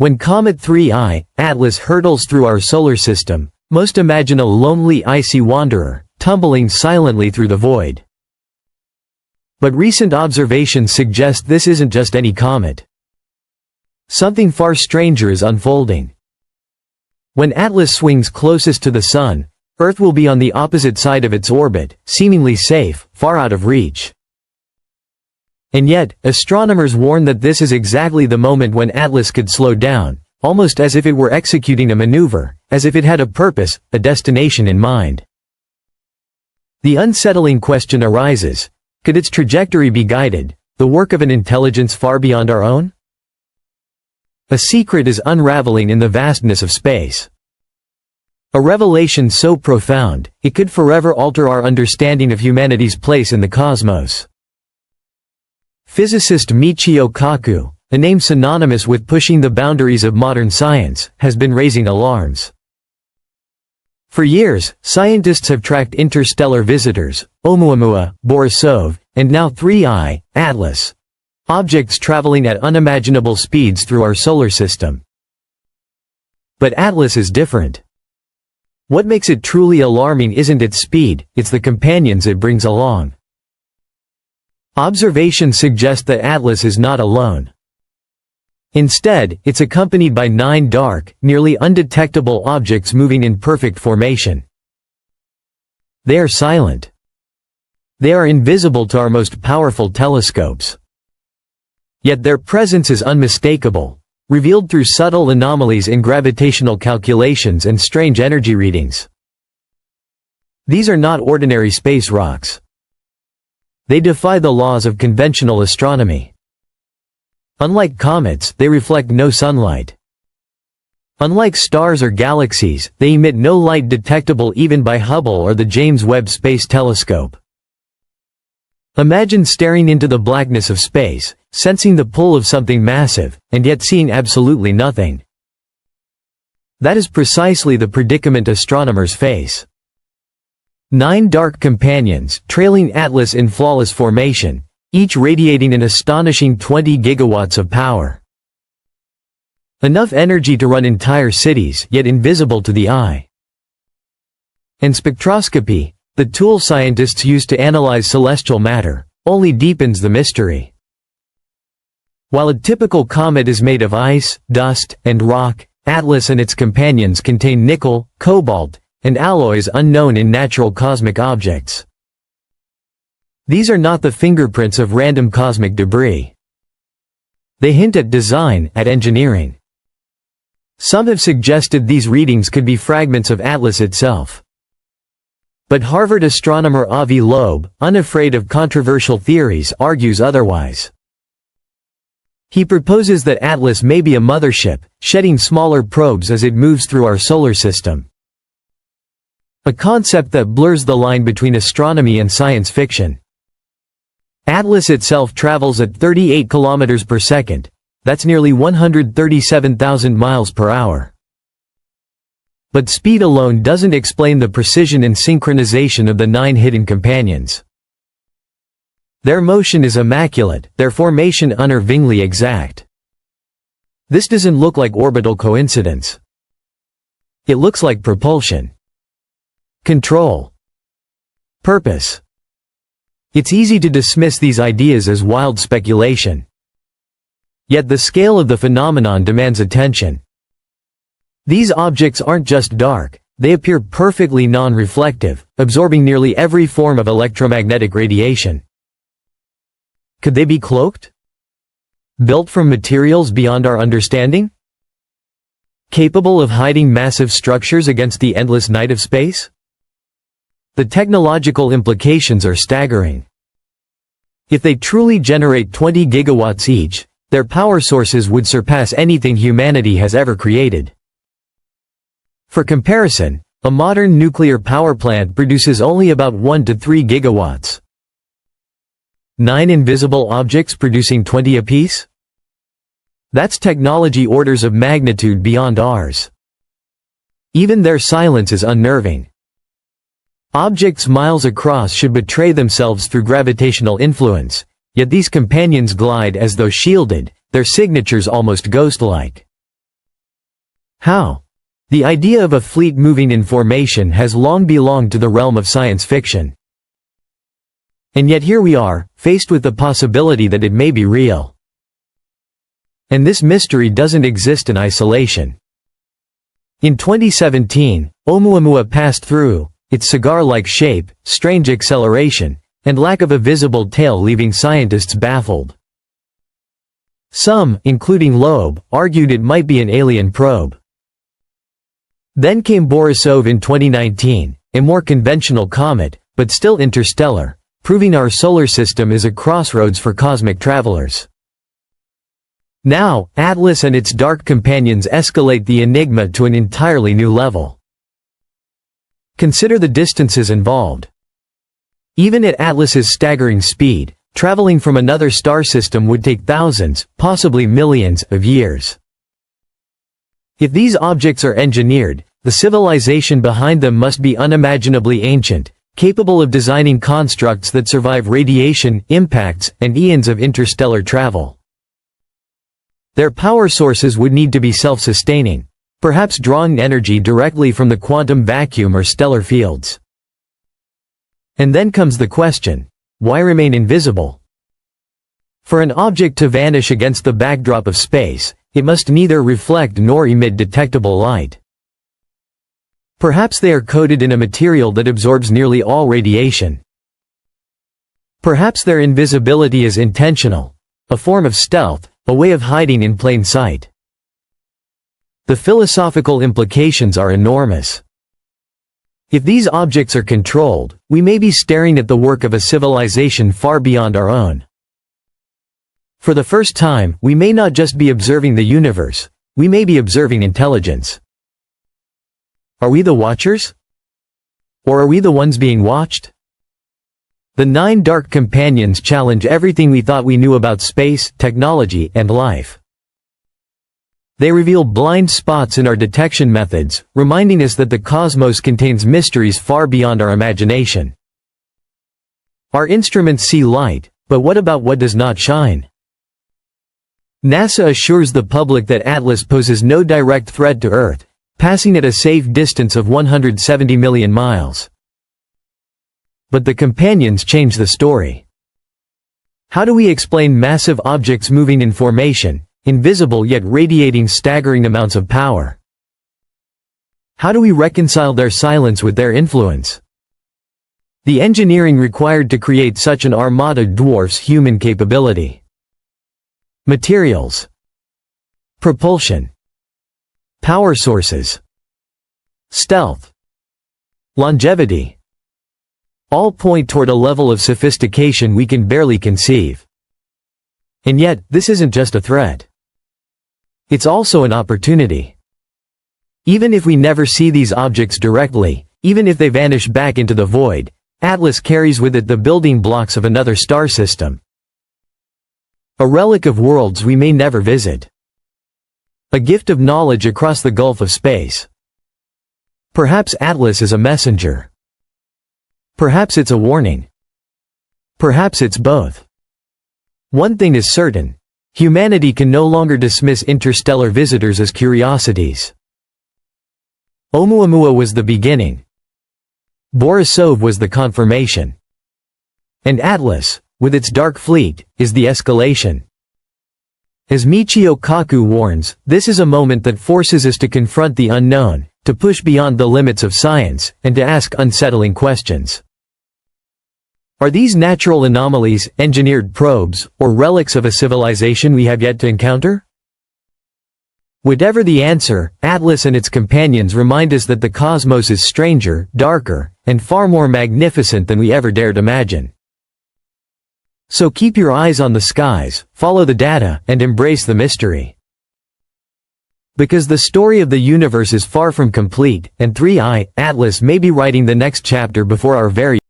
When Comet 3I, Atlas hurtles through our solar system, most imagine a lonely icy wanderer, tumbling silently through the void. But recent observations suggest this isn't just any comet. Something far stranger is unfolding. When Atlas swings closest to the Sun, Earth will be on the opposite side of its orbit, seemingly safe, far out of reach. And yet, astronomers warn that this is exactly the moment when Atlas could slow down, almost as if it were executing a maneuver, as if it had a purpose, a destination in mind. The unsettling question arises: could its trajectory be guided, the work of an intelligence far beyond our own? A secret is unraveling in the vastness of space. A revelation so profound, it could forever alter our understanding of humanity's place in the cosmos. Physicist Michio Kaku, a name synonymous with pushing the boundaries of modern science, has been raising alarms. For years, scientists have tracked interstellar visitors, Oumuamua, Borisov, and now 3I, Atlas. Objects traveling at unimaginable speeds through our solar system. But Atlas is different. What makes it truly alarming isn't its speed, it's the companions it brings along. Observations suggest that Atlas is not alone. Instead, it's accompanied by 9 dark, nearly undetectable objects moving in perfect formation. They are silent. They are invisible to our most powerful telescopes. Yet their presence is unmistakable, revealed through subtle anomalies in gravitational calculations and strange energy readings. These are not ordinary space rocks. They defy the laws of conventional astronomy. Unlike comets, they reflect no sunlight. Unlike stars or galaxies, they emit no light detectable even by Hubble or the James Webb Space Telescope. Imagine staring into the blackness of space, sensing the pull of something massive, and yet seeing absolutely nothing. That is precisely the predicament astronomers face. 9 dark companions, trailing Atlas in flawless formation, each radiating an astonishing 20 gigawatts of power. Enough energy to run entire cities, yet invisible to the eye. And spectroscopy, the tool scientists use to analyze celestial matter, only deepens the mystery. While a typical comet is made of ice, dust, and rock, Atlas and its companions contain nickel, cobalt, and alloys unknown in natural cosmic objects. These are not the fingerprints of random cosmic debris. They hint at design, at engineering. Some have suggested these readings could be fragments of Atlas itself. But Harvard astronomer Avi Loeb, unafraid of controversial theories, argues otherwise. He proposes that Atlas may be a mothership, shedding smaller probes as it moves through our solar system. A concept that blurs the line between astronomy and science fiction. Atlas itself travels at 38 kilometers per second. That's nearly 137,000 miles per hour. But speed alone doesn't explain the precision and synchronization of the 9 hidden companions. Their motion is immaculate, their formation unnervingly exact. This doesn't look like orbital coincidence. It looks like propulsion. Control. Purpose. It's easy to dismiss these ideas as wild speculation. Yet the scale of the phenomenon demands attention. These objects aren't just dark, they appear perfectly non-reflective, absorbing nearly every form of electromagnetic radiation. Could they be cloaked? Built from materials beyond our understanding? Capable of hiding massive structures against the endless night of space? The technological implications are staggering. If they truly generate 20 gigawatts each, their power sources would surpass anything humanity has ever created. For comparison, a modern nuclear power plant produces only about 1 to 3 gigawatts. 9 invisible objects producing 20 apiece? That's technology orders of magnitude beyond ours. Even their silence is unnerving. Objects miles across should betray themselves through gravitational influence, yet these companions glide as though shielded, their signatures almost ghost-like. How? The idea of a fleet moving in formation has long belonged to the realm of science fiction. And yet here we are, faced with the possibility that it may be real. And this mystery doesn't exist in isolation. In 2017, Oumuamua passed through, its cigar-like shape, strange acceleration, and lack of a visible tail leaving scientists baffled. Some, including Loeb, argued it might be an alien probe. Then came Borisov in 2019, a more conventional comet, but still interstellar, proving our solar system is a crossroads for cosmic travelers. Now, Atlas and its dark companions escalate the enigma to an entirely new level. Consider the distances involved. Even at Atlas's staggering speed, traveling from another star system would take thousands, possibly millions, of years. If these objects are engineered, the civilization behind them must be unimaginably ancient, capable of designing constructs that survive radiation, impacts, and eons of interstellar travel. Their power sources would need to be self-sustaining, perhaps drawing energy directly from the quantum vacuum or stellar fields. And then comes the question, why remain invisible? For an object to vanish against the backdrop of space, it must neither reflect nor emit detectable light. Perhaps they are coated in a material that absorbs nearly all radiation. Perhaps their invisibility is intentional, a form of stealth, a way of hiding in plain sight. The philosophical implications are enormous. If these objects are controlled, we may be staring at the work of a civilization far beyond our own. For the first time, we may not just be observing the universe, we may be observing intelligence. Are we the watchers? Or are we the ones being watched? The 9 dark companions challenge everything we thought we knew about space, technology, and life. They reveal blind spots in our detection methods, reminding us that the cosmos contains mysteries far beyond our imagination. Our instruments see light, but what about what does not shine? NASA assures the public that Atlas poses no direct threat to Earth, passing at a safe distance of 170 million miles. But the companions change the story. How do we explain massive objects moving in formation, invisible yet radiating staggering amounts of power? How do we reconcile their silence with their influence? The engineering required to create such an armada dwarfs human capability. Materials, propulsion, power sources, stealth, longevity, all point toward a level of sophistication we can barely conceive. And yet, this isn't just a threat. It's also an opportunity. Even if we never see these objects directly, even if they vanish back into the void, Atlas carries with it the building blocks of another star system. A relic of worlds we may never visit. A gift of knowledge across the gulf of space. Perhaps Atlas is a messenger. Perhaps it's a warning. Perhaps it's both. One thing is certain. Humanity can no longer dismiss interstellar visitors as curiosities. Oumuamua was the beginning. Borisov was the confirmation. And Atlas, with its dark fleet, is the escalation. As Michio Kaku warns, this is a moment that forces us to confront the unknown, to push beyond the limits of science, and to ask unsettling questions. Are these natural anomalies, engineered probes, or relics of a civilization we have yet to encounter? Whatever the answer, Atlas and its companions remind us that the cosmos is stranger, darker, and far more magnificent than we ever dared imagine. So keep your eyes on the skies, follow the data, and embrace the mystery. Because the story of the universe is far from complete, and 3i, Atlas may be writing the next chapter before our very